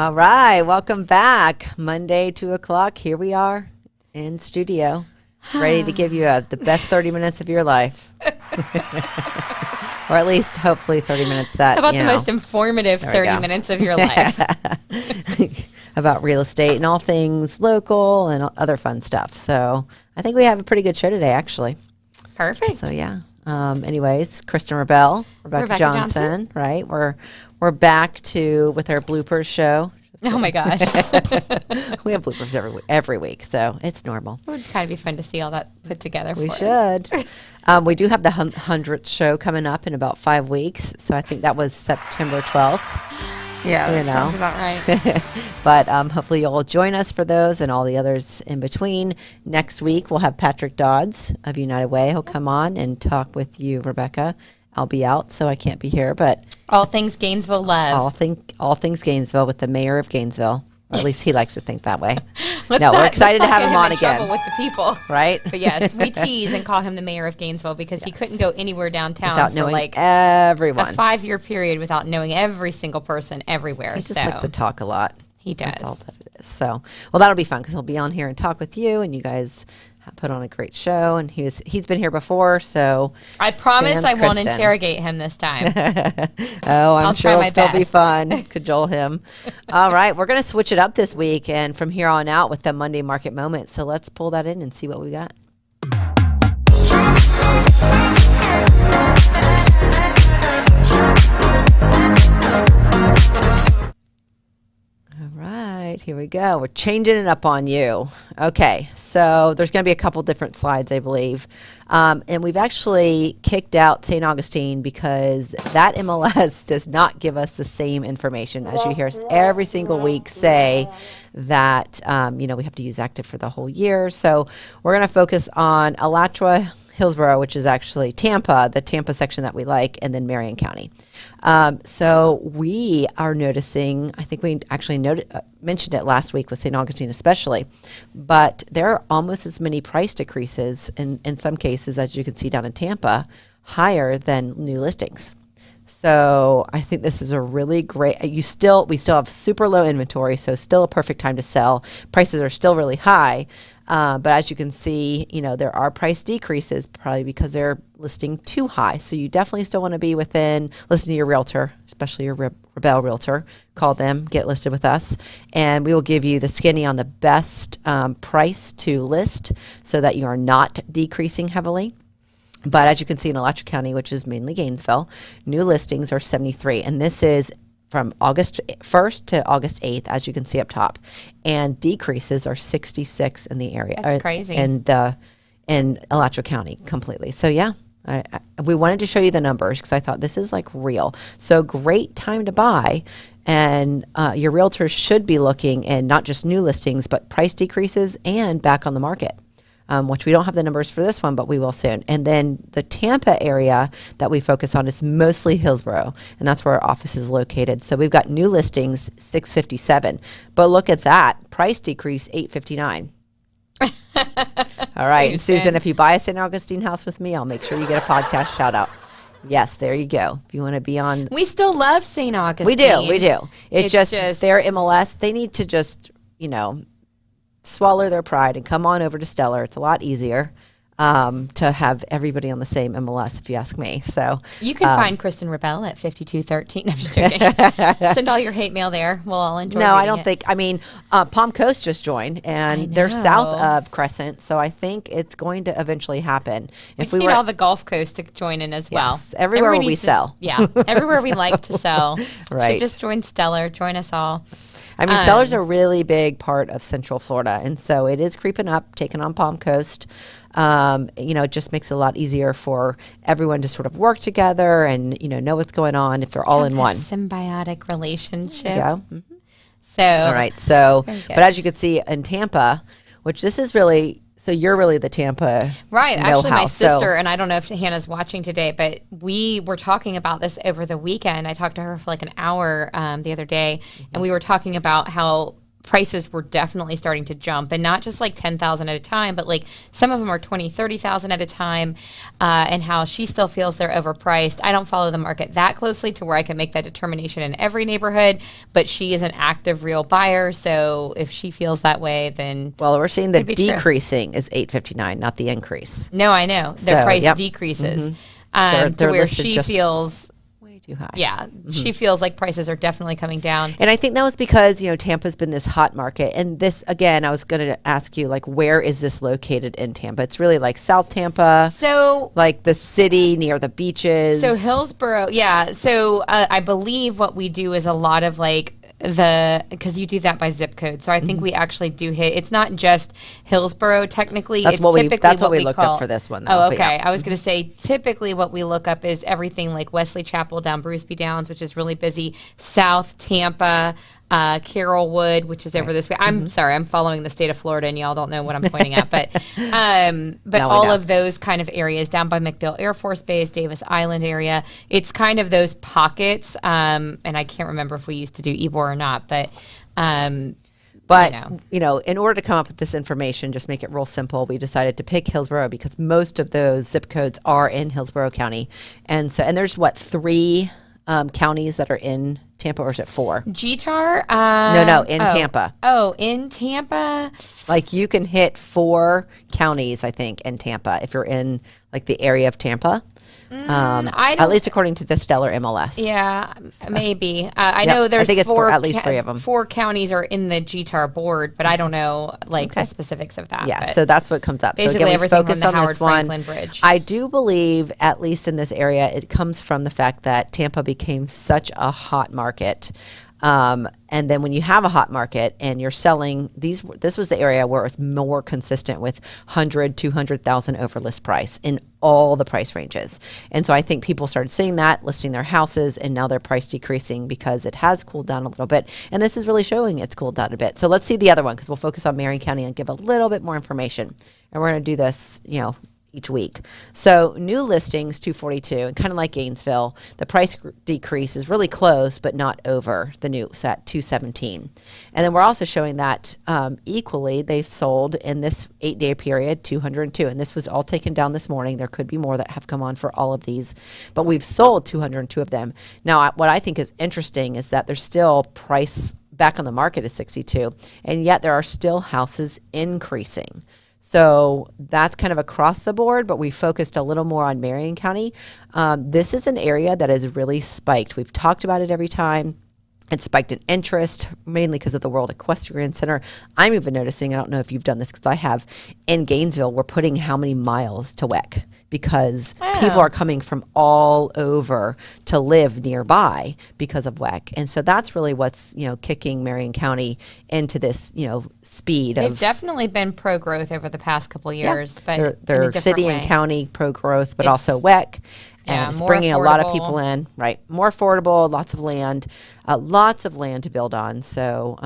All right, welcome back. Monday, 2 o'clock. Here we are in studio, ready to give you the best 30 minutes of your life. Or at least, hopefully, 30 minutes that, How about the most informative 30 minutes of your life? About real estate and all things local and other fun stuff. So I think we have a pretty good show today, actually. Perfect. So, yeah. Anyways, Kristen Rabell, Rebecca Johnson, right? We're back with our bloopers show. Oh my gosh. We have bloopers every week, so it's normal. It would kind of be fun to see all that put together We for should. We do have the 100th show coming up in about 5 weeks, so I think that was September 12th. Yeah, that sounds about right. But hopefully you'll join us for those and all the others in between. Next week, we'll have Patrick Dodds of United Way. He'll come on and talk with you, Rebecca. I'll be out, so I can't be here. But all things Gainesville love. All things Gainesville with the mayor of Gainesville. Or at least he likes to think that way. We're excited to have him on again. With the people, right? But yes, we tease and call him the mayor of Gainesville because he couldn't go anywhere downtown without for knowing like everyone. A 5-year period without knowing every single person everywhere. He just likes to talk a lot. He does. That's all that it is. So, well, that'll be fun because he'll be on here and talk with you, and you guys put on a great show. And he's been here before, so I promise I won't Kristen. Interrogate him this time. I'm sure it'll still be fun. Cajole him. All right, we're going to switch it up this week, and from here on out with the Monday Market Moment. So let's pull that in and see what we got. All right, here we go. We're changing it up on you. Okay, so there's going to be a couple different slides, I believe. And we've actually kicked out St. Augustine because that MLS does not give us the same information. As you hear us every single week say that, we have to use active for the whole year. So we're going to focus on Alachua, Hillsborough, which is actually Tampa, the Tampa section that we like, and then Marion County. So we are noticing, I think we actually mentioned it last week with St. Augustine especially, but there are almost as many price decreases in some cases, as you can see down in Tampa, higher than new listings. So I think this is a really great, we still have super low inventory, so still a perfect time to sell. Prices are still really high. But as you can see, there are price decreases probably because they're listing too high. So you definitely still want to be listen to your realtor, especially your Rabell Realtor. Call them, get listed with us, and we will give you the skinny on the best price to list so that you are not decreasing heavily. But as you can see in Alachua County, which is mainly Gainesville, new listings are 73. And this is from August 1st to August 8th, as you can see up top. And decreases are 66 in the area. That's crazy. In Alachua County completely. So, yeah, we wanted to show you the numbers because I thought this is like real. So great time to buy. And your realtors should be looking and not just new listings, but price decreases and back on the market. Which we don't have the numbers for this one, but we will soon. And then the Tampa area that we focus on is mostly Hillsborough, and that's where our office is located. So we've got new listings, 657. But look at that, price decrease, 859. All right, Susan, if you buy a St. Augustine house with me, I'll make sure you get a podcast shout out. Yes, there you go. If you want to be on. We still love St. Augustine. We do. It's just their MLS, they need to just, swallow their pride and come on over to Stellar. It's a lot easier to have everybody on the same MLS, if you ask me. So you can find Kristen Rabell at 5213. I'm just joking. Send all your hate mail there. We'll all enjoy. No, I don't think. I mean, Palm Coast just joined, and they're south of Crescent, so I think it's going to eventually happen. If we need all the Gulf Coast to join in as well. Everywhere we sell. Everywhere we like to sell. Right. So just join Stellar. Join us all. I mean, Stellar's a really big part of Central Florida, and so it is creeping up, taking on Palm Coast. It just makes it a lot easier for everyone to sort of work together and, know what's going on if they're all in one. Symbiotic relationship. Yeah. Mm-hmm. All right. So, but as you can see in Tampa, which this is really, so you're really the Tampa right. Actually, my sister, so, and I don't know if Hannah's watching today, but we were talking about this over the weekend. I talked to her for like an hour the other day, and we were talking about how prices were definitely starting to jump, and not just like 10,000 at a time, but like some of them are 20, 30,000 at a time, and how she still feels they're overpriced. I don't follow the market that closely to where I can make that determination in every neighborhood, but she is an active real buyer. So if she feels that way, then Well, we're seeing the decreasing is $859, not the increase. No, I know. Their price decreases They're to where listed she just feels way too high. Yeah, she feels like prices are definitely coming down. And I think that was because, Tampa's been this hot market. And this, again, I was going to ask you, like, where is this located in Tampa? It's really like South Tampa. So, like the city near the beaches. So Hillsborough, yeah. So I believe what we do is a lot of like because you do that by zip code. So I think we actually do hit, it's not just Hillsborough technically. That's it's what we looked call, up for this one though. Oh, okay. I was going to say typically what we look up is everything like Wesley Chapel down Bruceby Downs, which is really busy, South Tampa, Carrollwood, which is over this way. I'm sorry, I'm following the state of Florida, and y'all don't know what I'm pointing at, but all of those kind of areas down by MacDill Air Force Base, Davis Island area, it's kind of those pockets. And I can't remember if we used to do Ybor or not, but. In order to come up with this information, just make it real simple, we decided to pick Hillsborough because most of those zip codes are in Hillsborough County, and there's 3 counties that are in Tampa, or is it 4? GTAR? In Tampa. Oh, in Tampa? Like you can hit 4 counties, I think, in Tampa if you're in like the area of Tampa. At least according to the Stellar MLS. Yeah, maybe. I know there's I think it's at least 3 of them. 4 counties are in the GTAR board, but I don't know the specifics of that. Yeah, so that's what comes up. So again, we focused on this one. Bridge. I do believe, at least in this area, it comes from the fact that Tampa became such a hot market. And then when you have a hot market and you're selling this was the area where it was more consistent with 100, 200,000 over list price in all the price ranges. And so I think people started seeing that, listing their houses, and now their price decreasing because it has cooled down a little bit. And this is really showing it's cooled down a bit. So let's see the other one because we'll focus on Marion County and give a little bit more information. And we're going to do this, each week. So new listings 242, and kind of like Gainesville, the price decrease is really close but not over the new, so at 217. And then we're also showing that equally they've sold in this 8-day period 202, and this was all taken down this morning. There could be more that have come on for all of these, but we've sold 202 of them. Now what I think is interesting is that there's still price back on the market is 62, and yet there are still houses increasing. So that's kind of across the board, but we focused a little more on Marion County. This is an area that has really spiked. We've talked about it every time. It spiked in interest, mainly because of the World Equestrian Center. I'm even noticing, I don't know if you've done this because I have, in Gainesville, we're putting how many miles to WEC because people are coming from all over to live nearby because of WEC. And so that's really what's, kicking Marion County into this, speed. They've definitely been pro-growth over the past couple of years. But they're city and county pro-growth, but also WEC. And it's bringing a lot of people in, right? More affordable, lots of land to build on. So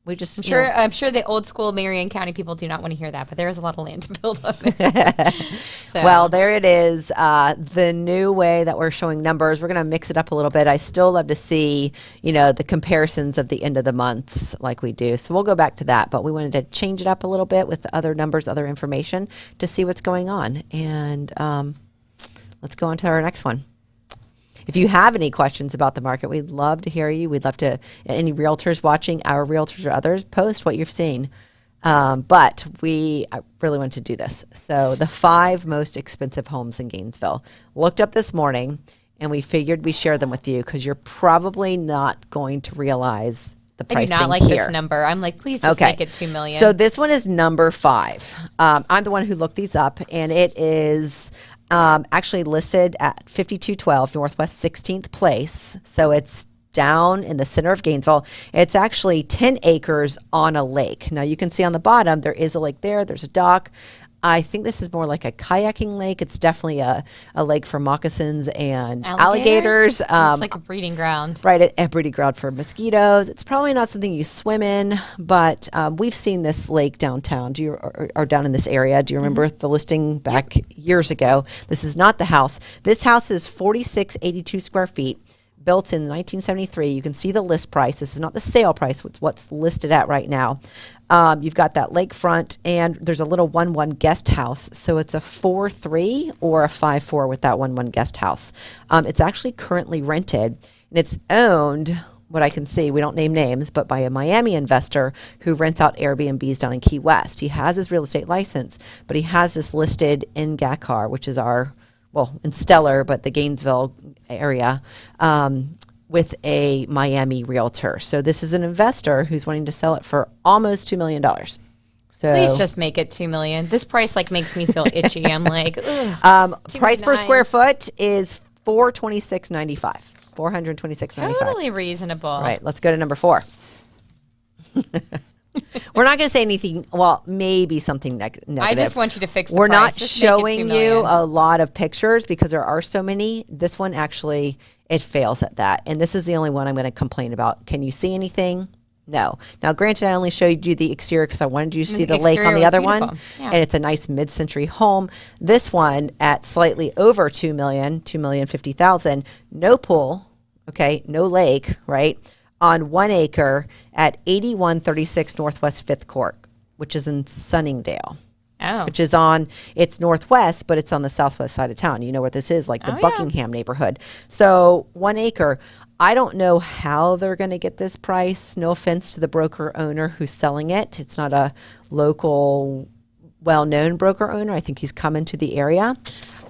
we just, I'm sure the old school Marion County people do not want to hear that, but there is a lot of land to build on there. Well, there it is. The new way that we're showing numbers, we're going to mix it up a little bit. I still love to see, the comparisons of the end of the months like we do. So we'll go back to that, but we wanted to change it up a little bit with the other numbers, other information to see what's going on. And, let's go on to our next one. If you have any questions about the market, we'd love to hear you. We'd love to, any realtors watching, our realtors or others, post what you've seen. But I really want to do this. So the 5 most expensive homes in Gainesville. Looked up this morning, and we figured we'd share them with you because you're probably not going to realize the pricing here. I do not like this number. I'm like, please just make it $2 million. So this one is number 5. I'm the one who looked these up, and it is actually listed at 5212 Northwest 16th Place. So it's down in the center of Gainesville. It's actually 10 acres on a lake. Now you can see on the bottom, there is a lake there. There's a dock. I think this is more like a kayaking lake. It's definitely a lake for moccasins and alligators. It's like a breeding ground. Right, a breeding ground for mosquitoes. It's probably not something you swim in, but we've seen this lake downtown. Or down in this area. Do you remember the listing back years ago? This is not the house. This house is 4682 square feet. built in 1973. You can see the list price. This is not the sale price. It's what's listed at right now. You've got that lakefront, and there's a little 1-1 guest house. So it's a 4-3 or a 5-4 with that 1-1 guest house. It's actually currently rented, and it's owned, what I can see, we don't name names, but by a Miami investor who rents out Airbnbs down in Key West. He has his real estate license, but he has this listed in Gakar, which is in Stellar, but the Gainesville area, with a Miami realtor. So this is an investor who's wanting to sell it for almost $2 million. So please just make it $2 million. This price makes me feel itchy. I'm like, ugh, price per square foot is $426.95. $426.95. Totally reasonable. All right, let's go to number 4. We're not going to say anything. Well, maybe something negative. I just want you to fix the We're price. not Just make it showing $2 you million. a lot of pictures because there are so many. This one actually, it fails at that. And this is the only one I'm going to complain about. Can you see anything? No. Now, granted, I only showed you the exterior because I wanted you to see the lake on the other one. Yeah. And it's a nice mid-century home. This one at slightly over $2 million, $2,050,000, no pool, okay, no lake, right? On 1 acre at 8136 Northwest 5th Court, which is in Sunningdale. Oh. Which is it's northwest, but it's on the southwest side of town. You know what this is, like the Buckingham neighborhood. So 1 acre. I don't know how they're going to get this price. No offense to the broker owner who's selling it. It's not a local, well-known broker owner. I think he's coming to the area.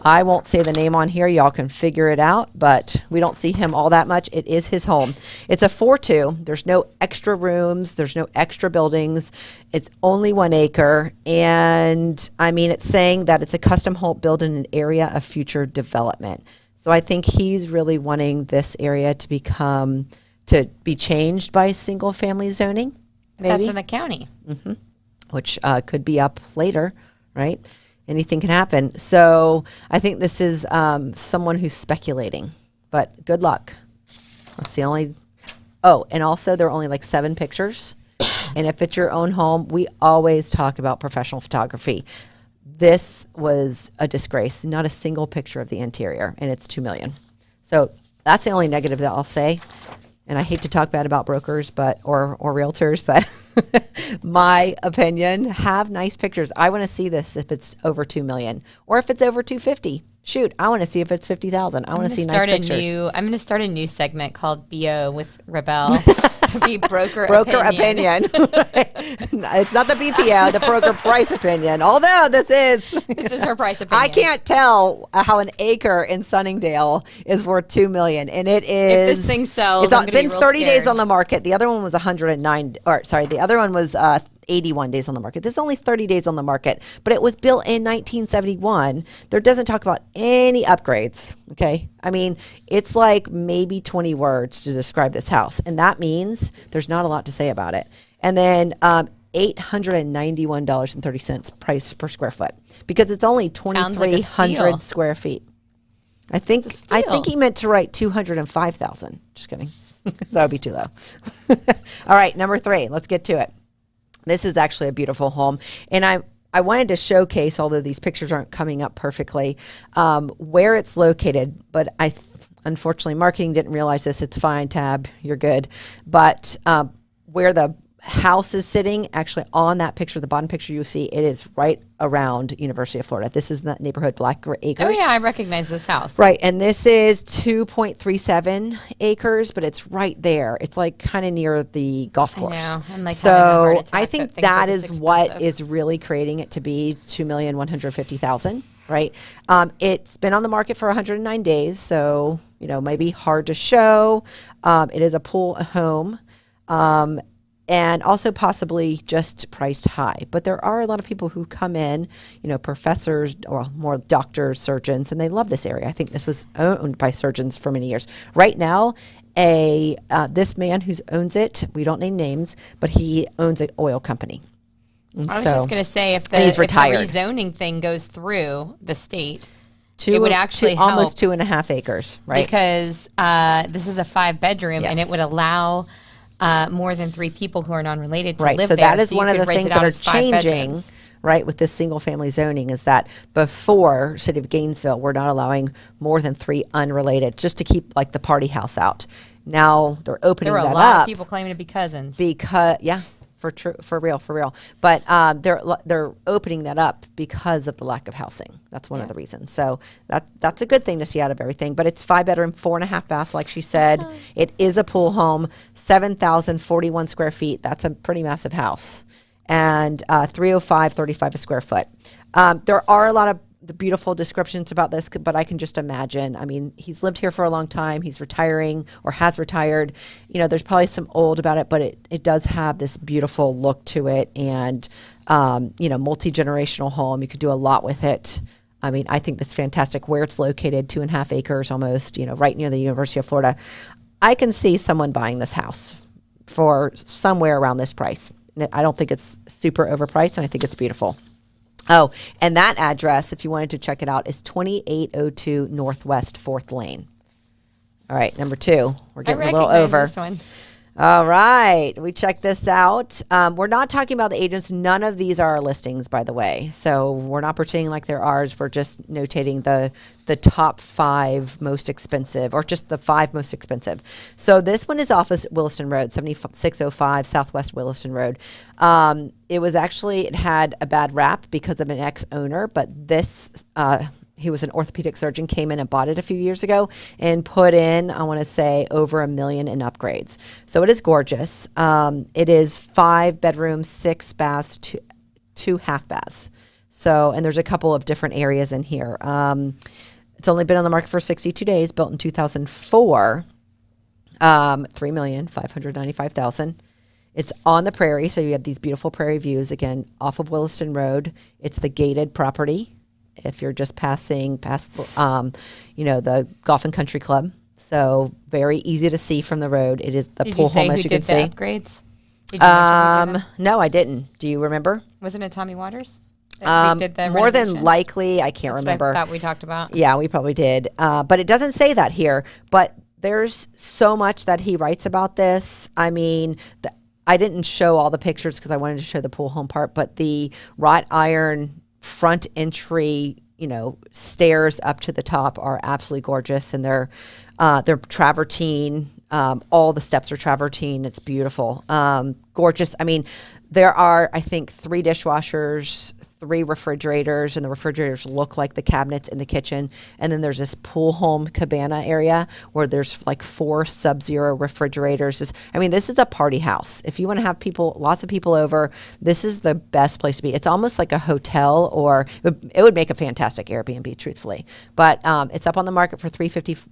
I won't say the name on here. Y'all can figure it out, but we don't see him all that much. It is his home. It's a 4-2. There's no extra rooms. There's no extra buildings. It's only 1 acre. And I mean, it's saying that it's a custom home built in an area of future development. So I think he's really wanting this area to be changed by single family zoning. Maybe. That's in the county. Mm-hmm. Which could be up later, right? Anything can happen. So I think this is someone who's speculating, but good luck. That's the only. Oh, and also there are only like 7 pictures. And if it's your own home, we always talk about professional photography. This was a disgrace. Not a single picture of the interior, and it's $2 million. So that's the only negative that I'll say. And I hate to talk bad about brokers, or realtors, but my opinion, have nice pictures. I want to see this if it's over $2 million, or if it's over $250. Shoot, I want to see if it's $50,000. I want to see nice pictures. I'm going to start a new segment called BO with Rabell. The broker opinion. It's not the BPO, the broker price opinion. Although this is her price opinion. I can't tell how an acre in Sunningdale is worth $2 million, and it is. If this thing sells, It's been 30 days on the market. The other one was 109. Or sorry, the other one was 81 days on the market. This is only 30 days on the market, but it was built in 1971. There doesn't talk about any upgrades. Okay. I mean, it's like maybe 20 words to describe this house. And that means there's not a lot to say about it. And then, $891.30 price per square foot because it's only 2,300 square feet. I think he meant to write 205,000. Just kidding. That would be too low. All right. Number 3, let's get to it. This is actually a beautiful home. And I wanted to showcase, although these pictures aren't coming up perfectly, where it's located. But unfortunately, marketing didn't realize this. It's fine, Tab. You're good. But where the house is sitting, actually on that picture, the bottom picture you see, it is right around University of Florida. This is the neighborhood Black Acres. Oh, yeah, I recognize this house. Right, and this is 2.37 acres, but it's right there. It's like kind of near the golf course. I know. I'm like so I think that is what is really creating it to be $2,150,000. Right, it's been on the market for 109 days, so maybe hard to show. It is a pool home. And also possibly just priced high. But there are a lot of people who come in, professors or more doctors, surgeons, and they love this area. I think this was owned by surgeons for many years. Right now, this man who owns it, we don't name names, but he owns an oil company. And I was just going to say, if the rezoning thing goes through the state, it would actually help. Almost 2.5 acres, right? Because this is a 5-bedroom, and it would allow more than 3 people who are non-related to live there. So that is one of the things that are changing, right, with this single family zoning is that before City of Gainesville, we're not allowing more than 3 unrelated, just to keep like the party house out. Now they're opening There were that a lot up of people claiming to be cousins. because, yeah, for real. But they're opening that up because of the lack of housing. That's one of the reasons. So that's a good thing to see out of everything. But it's 5-bedroom, 4.5 baths, like she said. It is a pool home, 7,041 square feet. That's a pretty massive house. And 305.35 a square foot. There are a lot of the beautiful descriptions about this, but I can just imagine. I mean, he's lived here for a long time. He's retiring or has retired. You know, there's probably some old about it, but it does have this beautiful look to it, and you know, multi-generational home. You could do a lot with it. I mean, I think that's fantastic where it's located, 2.5 acres almost, you know, right near the University of Florida. I can see someone buying this house for somewhere around this price. I don't think it's super overpriced, and I think it's beautiful. Oh, and that address, if you wanted to check it out, is 2802 Northwest 4th Lane. All right, number 2. We're getting a little over. This one. All right, we checked this out. We're not talking about the agents. None of these are our listings, by the way. So we're not pretending like they're ours. We're just notating the top 5 most expensive, or just the 5 most expensive. So this one is off of Williston Road, 7605 Southwest Williston Road. It had a bad rap because of an ex-owner, but this, he was an orthopedic surgeon, came in and bought it a few years ago and put in, I want to say, over $1 million in upgrades. So it is gorgeous. It is 5 bedrooms, 6 baths, 2 half baths. So, and there's a couple of different areas in here. It's only been on the market for 62 days, built in 2004, $3,595,000. It's on the prairie, so you have these beautiful prairie views, again, off of Williston Road. It's the gated property. If you're just passing past, you know, the Golf and Country Club. So very easy to see from the road. It is the pool home, as you can see. Did you say who did the upgrades? Did you mention them? No, I didn't. Do you remember? Wasn't it Tommy Waters? That did the More than renovation? likely, I can't remember. What I thought we talked about. Yeah, we probably did. But it doesn't say that here. But there's so much that he writes about this. I mean, I didn't show all the pictures because I wanted to show the pool home part, but the wrought iron front entry, you know, stairs up to the top are absolutely gorgeous, and they're travertine. All the steps are travertine. It's beautiful, gorgeous. I mean, there are, I think, 3 dishwashers, 3 refrigerators, and the refrigerators look like the cabinets in the kitchen. And then there's this pool home cabana area where there's like 4 Sub-Zero refrigerators. I mean, this is a party house. If you want to have lots of people over, this is the best place to be. It's almost like a hotel, or it would make a fantastic Airbnb, truthfully. But it's up on the market for $595,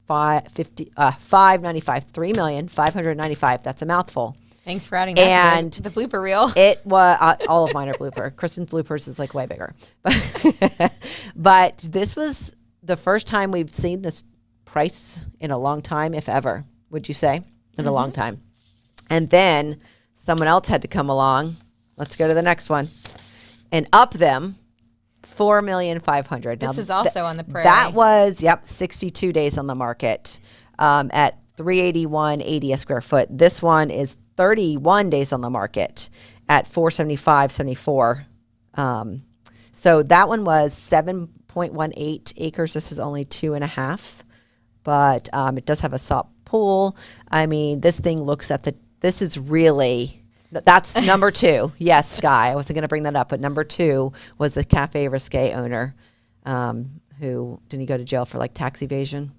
$3,595,000. That's a mouthful. Thanks for adding that to the blooper reel. It was all of mine are blooper. Kristen's bloopers is like way bigger, but this was the first time we've seen this price in a long time, if ever. Would you say in a long time? And then someone else had to come along. Let's go to the next one and up them. $4,500,000. This is also on the prairie. That was 62 days on the market at $381.80 a square foot. This one is 31 days on the market at $475.74. So that one was 7.18 acres. This is only 2.5, but it does have a soft pool. I mean, this thing looks at this is really. That's number 2. Yes, Sky. I wasn't going to bring that up, but number 2 was the Cafe Risque owner, who didn't he go to jail for like tax evasion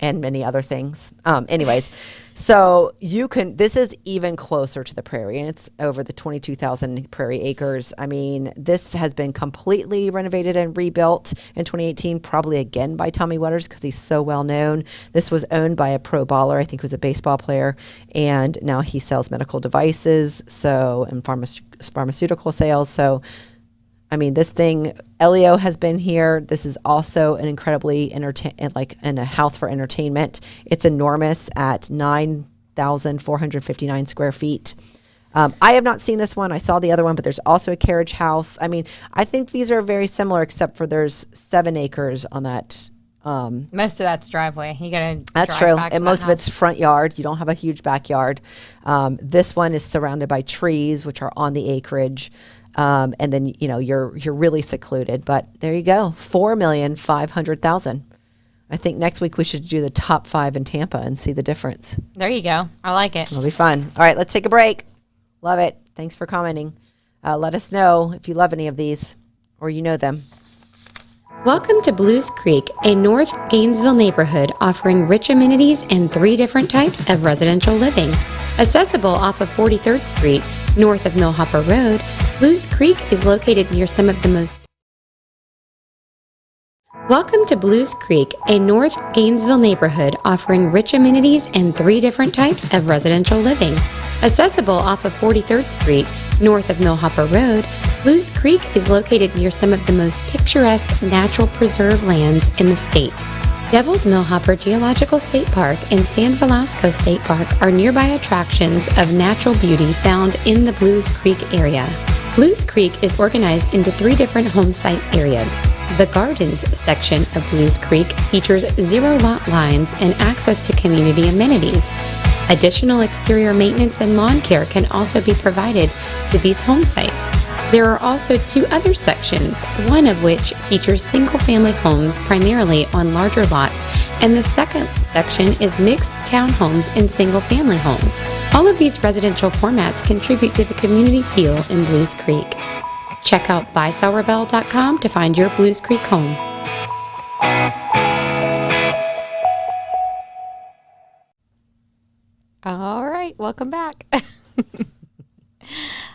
and many other things. Anyways, so this is even closer to the prairie, and it's over the 22,000 prairie acres. I mean, this has been completely renovated and rebuilt in 2018, probably again by Tommy Waters because he's so well known. This was owned by a pro baller, I think he was a baseball player, and now he sells medical devices, and pharmaceutical sales. So I mean, this thing, Elio has been here. This is also an incredibly in a house for entertainment. It's enormous at 9,459 square feet. I have not seen this one. I saw the other one, but there's also a carriage house. I mean, I think these are very similar, except for there's 7 acres on that. Most of that's driveway. You gotta. That's true, and most of it's front yard. You don't have a huge backyard. This one is surrounded by trees, which are on the acreage. And then, you're really secluded. But there you go, 4,500,000. I think next week we should do the top 5 in Tampa and see the difference. There you go. I like it. It'll be fun. All right, let's take a break. Love it. Thanks for commenting. Let us know if you love any of these or you know them. Welcome to Blues Creek, a North Gainesville neighborhood offering rich amenities and 3 different types of residential living. Accessible off of 43rd Street, north of Millhopper Road, Blues Creek is located near some of the most... Welcome to Blues Creek, a North Gainesville neighborhood offering rich amenities and 3 different types of residential living. Accessible off of 43rd Street, north of Millhopper Road, Blues Creek is located near some of the most picturesque natural preserve lands in the state. Devil's Millhopper Geological State Park and San Velasco State Park are nearby attractions of natural beauty found in the Blues Creek area. Blues Creek is organized into 3 different home site areas. The Gardens section of Blues Creek features 0 lot lines and access to community amenities. Additional exterior maintenance and lawn care can also be provided to these home sites. There are also 2 other sections, one of which features single-family homes primarily on larger lots, and the second section is mixed townhomes and single-family homes. All of these residential formats contribute to the community feel in Blues Creek. Check out buysellrebell.com to find your Blues Creek home. All right, welcome back.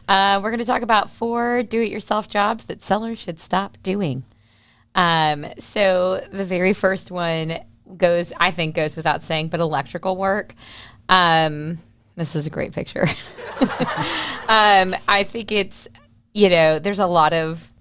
We're going to talk about 4 do-it-yourself jobs that sellers should stop doing. So the very first one goes without saying, but electrical work. This is a great picture. I think it's, there's a lot of,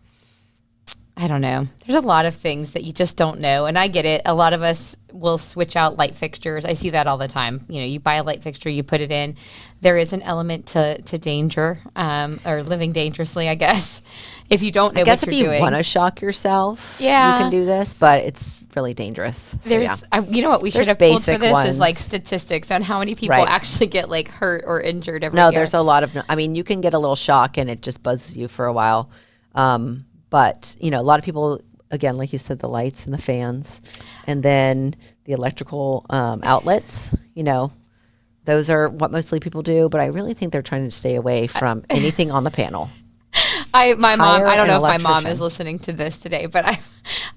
there's a lot of things that you just don't know. And I get it. A lot of us will switch out light fixtures. I see that all the time. You buy a light fixture, you put it in. There is an element to danger, or living dangerously, I guess, if you don't know what you're doing. I guess if you want to shock yourself, you can do this, but it's really dangerous. So, you know what we should have pulled for this is like statistics on how many people actually get like hurt or injured every year. There's a lot of, you can get a little shock and it just buzzes you for a while. But, a lot of people, again, like you said, the lights and the fans, and then the electrical outlets, those are what mostly people do. But I really think they're trying to stay away from anything on the panel. My mom, I don't know if my mom is listening to this today, but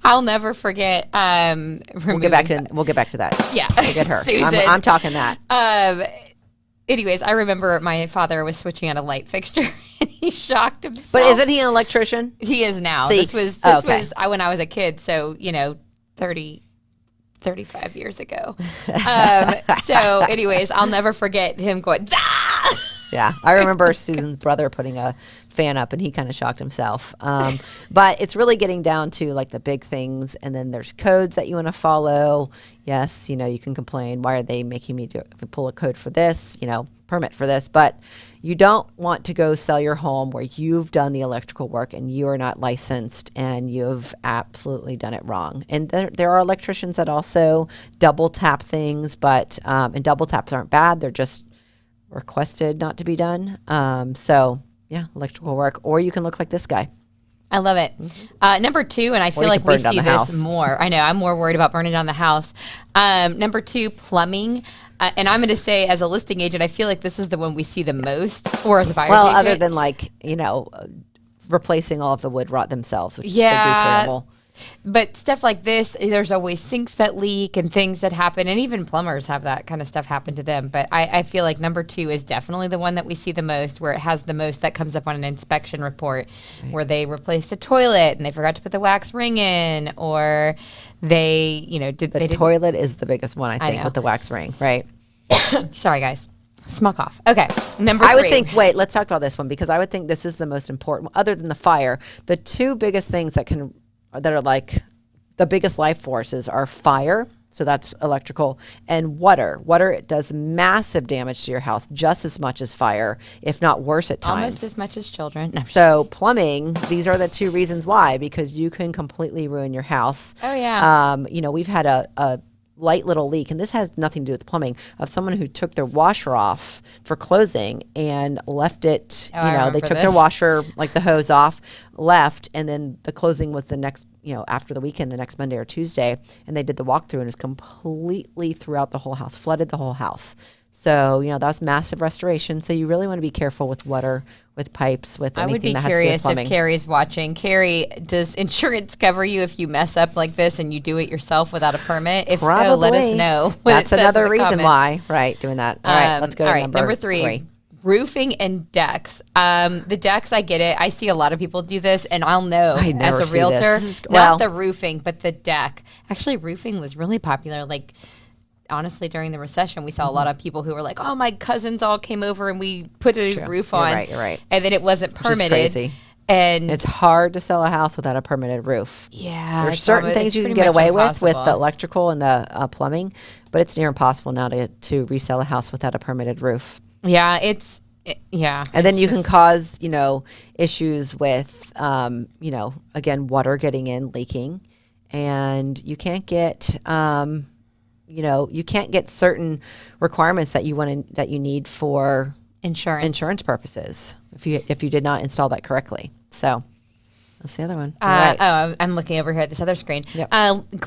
I'll never forget. We'll get back to that. Yeah. Forget her. I'm talking that. Anyways, I remember my father was switching on a light fixture and he shocked himself. But isn't he an electrician? He is now. See, this was when I was a kid, so 35 years ago. So anyways, I'll never forget him going, "Ah!" Yeah, I remember Susan's brother putting a fan up and he kind of shocked himself. But it's really getting down to like the big things, and then there's codes that you want to follow. Yes, you can complain, why are they making me pull a code for this, permit for this, but you don't want to go sell your home where you've done the electrical work and you are not licensed and you've absolutely done it wrong. And there are electricians that also double tap things, but and double taps aren't bad, they're just requested not to be done. So yeah, electrical work, or you can look like this guy. I love it. Number 2, and I feel like we see this more. I know, I'm more worried about burning down the house. Number 2, plumbing. And I'm going to say, as a listing agent, I feel like this is the one we see the most, or as a buyer's agent. Other than replacing all of the wood rot themselves, which they do terrible. But stuff like this, there's always sinks that leak and things that happen, and even plumbers have that kind of stuff happen to them. But I feel like number 2 is definitely the one that we see the most, where it has the most that comes up on an inspection report, where they replaced a toilet and they forgot to put the wax ring in, or they, the toilet is the biggest one, I think, with the wax ring, right? Sorry, guys. Small cough. Okay, number 3. I would think, let's talk about this one, because I would think this is the most important, other than the fire. The 2 biggest things that are like the biggest life forces are fire, so that's electrical, and water. Water does massive damage to your house, just as much as fire, if not worse at times. Almost as much as children. No. So plumbing, these are the 2 reasons why, because you can completely ruin your house. Oh, yeah. We've had a light little leak, and this has nothing to do with plumbing, of someone who took their washer off for closing and left it, they took their washer, like the hose off, left, and then the closing was the next, after the weekend, the next Monday or Tuesday, and they did the walkthrough, and it was completely throughout the whole house, flooded the whole house. So, that's massive restoration. So you really want to be careful with water, with pipes, with anything that has to do with plumbing. I would be curious if Carrie's watching. Carrie, does insurance cover you if you mess up like this and you do it yourself without a permit? If Probably. so, let us know. That's another reason why, right, doing that. All right, let's go to number three. Roofing and decks. The decks, I get it. I see a lot of people do this, and I'll know as a realtor, not the roofing, but the deck. Actually, roofing was really popular. Like, honestly, during the recession, we saw a lot of people who were like, "Oh, my cousins all came over and we put a roof on." You're right. And then it wasn't permitted. Which is crazy. And it's hard to sell a house without a permitted roof. Yeah, there's certain things you can get away with the electrical and the plumbing, but it's near impossible now to resell a house without a permitted roof. Yeah, and then you can cause issues with again, water getting in, leaking, and you can't get you can't get certain requirements that you need for insurance purposes if you did not install that correctly. So that's the other one. Right. I'm looking over here at this other screen. Yep.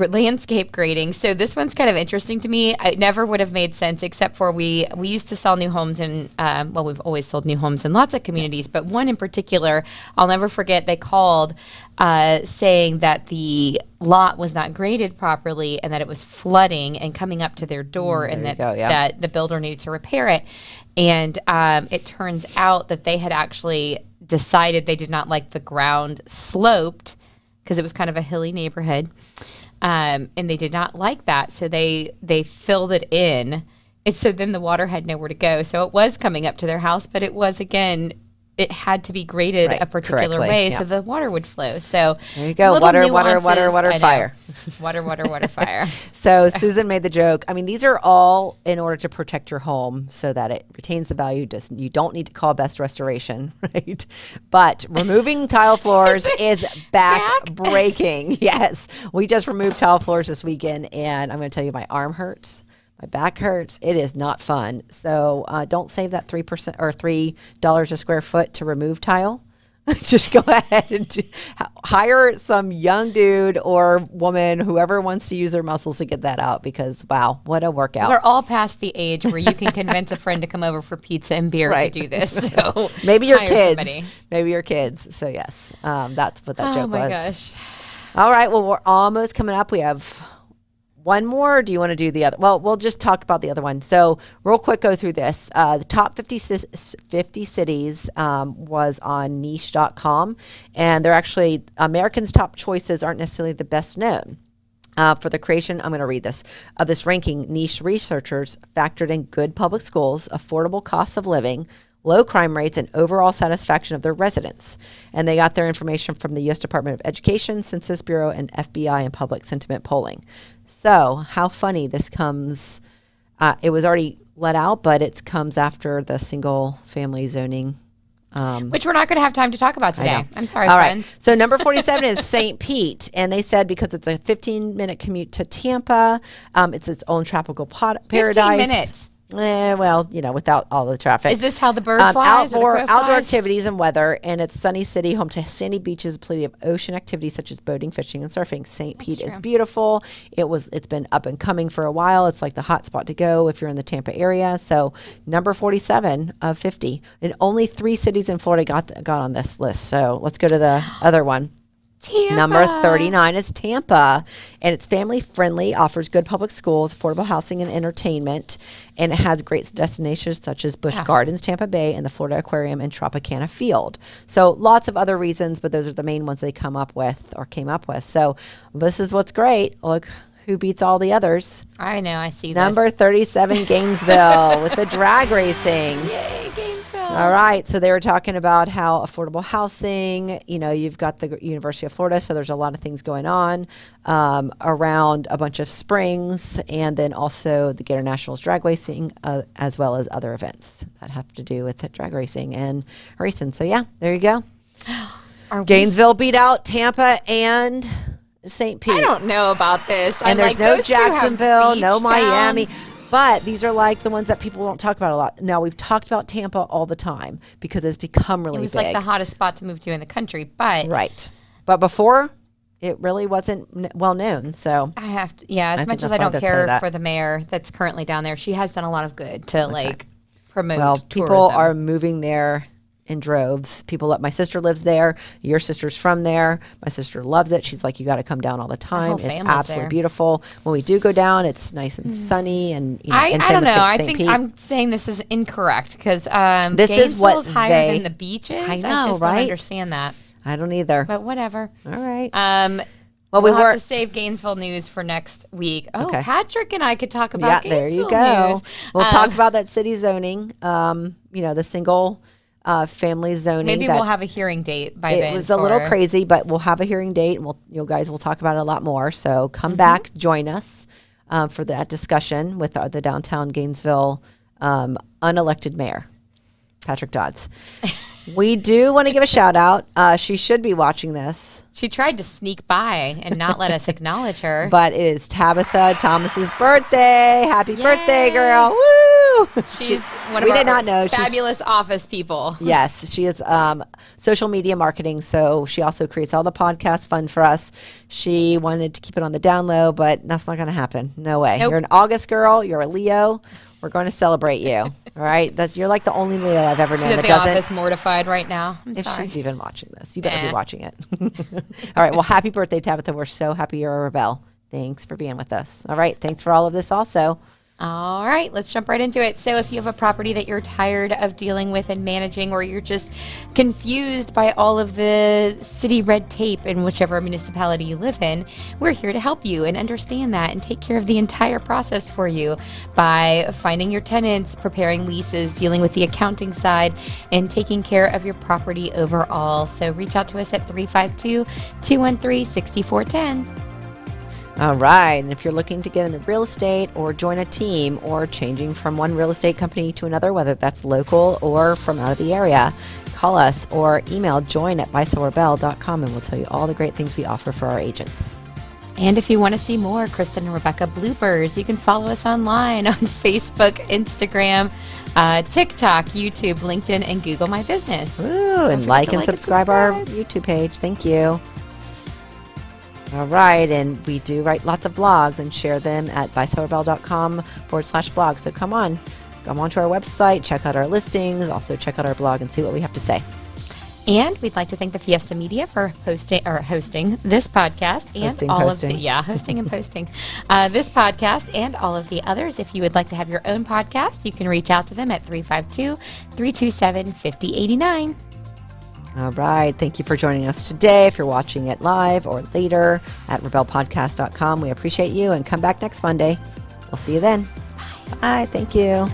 Landscape grading. So this one's kind of interesting to me. It never would have made sense except for we used to sell new homes in, we've always sold new homes in lots of communities, but one in particular, I'll never forget, they called saying that the lot was not graded properly and that it was flooding and coming up to their door, and that the builder needed to repair it. And it turns out that they had actually decided they did not like the ground sloped because it was kind of a hilly neighborhood, and they did not like that, so they filled it in. And so then the water had nowhere to go, so it was coming up to their house, but it was, again, it had to be graded a particular way so the water would flow. So there you go. Water, fire. Water, fire. So Susan made the joke. I mean, these are all in order to protect your home so that it retains the value. You don't need to call Best Restoration, right? But removing tile floors is back-breaking. Yes. We just removed tile floors this weekend, and I'm going to tell you, my arm hurts. My back hurts. It is not fun. So don't save that 3% or $3 a square foot to remove tile. Just go ahead and hire some young dude or woman, whoever wants to use their muscles to get that out, because wow, what a workout. We're all past the age where you can convince a friend to come over for pizza and beer to do this. So maybe your kids. Somebody. Maybe your kids. So yes, that's what that joke was. Oh my gosh. All right. Well, we're almost coming up. We have one more, or do you want to do the other? Well, we'll just talk about the other one. So real quick, go through this. The top 50 cities was on niche.com, and they're actually, Americans' top choices aren't necessarily the best known. For the creation, I'm going to read this, of this ranking, niche researchers factored in good public schools, affordable costs of living, low crime rates, and overall satisfaction of their residents. And they got their information from the U.S. Department of Education, Census Bureau, and FBI and public sentiment polling. So how funny this comes. It was already let out, but it comes after the single family zoning. Which we're not going to have time to talk about today. I'm sorry, All friends. Right. So number 47 is St. Pete. And they said because it's a 15-minute commute to Tampa, it's its own tropical paradise. 15 minutes. Well, without all the traffic. Is this how the bird flies? Outdoor activities and weather, and it's sunny city, home to sandy beaches, plenty of ocean activities such as boating, fishing, and surfing. St. Pete is beautiful. It's been up and coming for a while. It's like the hot spot to go if you're in the Tampa area. So number 47 of 50, and only 3 cities in Florida got on this list. So let's go to the other one. Tampa. Number 39 is Tampa, and it's family friendly, offers good public schools, affordable housing, and entertainment, and it has great destinations such as Busch Gardens, Tampa Bay, and the Florida Aquarium and Tropicana Field. So lots of other reasons, but those are the main ones they came up with. So this is what's great. Look who beats all the others. I know, I see Number 37, Gainesville, with the drag racing. Yay, Gainesville. All right. So they were talking about how affordable housing, you've got the University of Florida, so there's a lot of things going on around a bunch of springs, and then also the Gator Nationals drag racing, as well as other events that have to do with drag racing and racing. So yeah, there you go. Gainesville beat out Tampa and St. Pete. I don't know about this. And I'm there's like, no those two have Jacksonville, beach no Miami. towns. But these are like the ones that people don't talk about a lot. Now, we've talked about Tampa all the time because it's become really It was big. like the hottest spot to move to in the country, but Right. But before, it really wasn't well known. So I have to, yeah, as I much think as I that's why don't they say care that. for the mayor that's currently down there, she has done a lot of good to like promote people tourism. are moving there in droves. My sister lives there. Your sister's from there. My sister loves it. She's like, you got to come down all the time. whole It's family's absolutely there. beautiful. When we do go down, it's nice and sunny. And I and don't same with know. I St. think Pete. I'm saying this is incorrect because This is what Gainesville's higher they- than the beaches. I know, I just right? don't understand that. I don't either. But whatever. All right. Well, we we'll were- have to save Gainesville news for next week. Oh, Okay. Patrick and I could talk about Yeah, Gainesville there you go. news. We'll talk about that city zoning. The single family zoning. Maybe that we'll have a hearing date by then. it was a little for- crazy, but we'll have a hearing date, and you guys will talk about it a lot more. So Mm-hmm. come back, join us for that discussion with the downtown Gainesville unelected mayor, Patrick Dodds. We do want to give a shout out. She should be watching this. She tried to sneak by and not let us acknowledge her. But it is Tabitha Thomas's birthday. Happy birthday, Yay. girl. Woo! She's one of we our did not know. She's- fabulous office people. Yes, she is social media marketing. So she also creates all the podcast fun for us. She wanted to keep it on the down low, but that's not going to happen. No way. Nope. You're an August girl. You're a Leo. We're going to celebrate you. All right. You're like the only Leo I've ever known She's at that the doesn't. office mortified right now. I'm If sorry. she's even watching this, you better be Nah. watching it. All right. Well, happy birthday, Tabitha. We're so happy you're a Rebell. Thanks for being with us. All right. Thanks for all of this also. All right, let's jump right into it. So if you have a property that you're tired of dealing with and managing, or you're just confused by all of the city red tape in whichever municipality you live in, we're here to help you and understand that and take care of the entire process for you by finding your tenants, preparing leases, dealing with the accounting side, and taking care of your property overall. So reach out to us at 352-213-6410. All right. And if you're looking to get into real estate or join a team or changing from one real estate company to another, whether that's local or from out of the area, call us or email join@buysellrebell.com and we'll tell you all the great things we offer for our agents. And if you want to see more Kristen and Rebecca bloopers, you can follow us online on Facebook, Instagram, TikTok, YouTube, LinkedIn, and Google My Business. Ooh, and forget like to and like and subscribe our subscribe. YouTube page. Thank you. All right. And we do write lots of blogs and share them at buysellrebell.com/blog. So come on to our website, check out our listings, also check out our blog and see what we have to say. And we'd like to thank the Fiesta Media for hosting this podcast and Hosting, all posting. hosting and posting this podcast and all of the others. If you would like to have your own podcast, you can reach out to them at 352-327-5089. All right. Thank you for joining us today. If you're watching it live or later at rebellpodcast.com, we appreciate you and come back next Monday. We'll see you then. Bye. Thank you.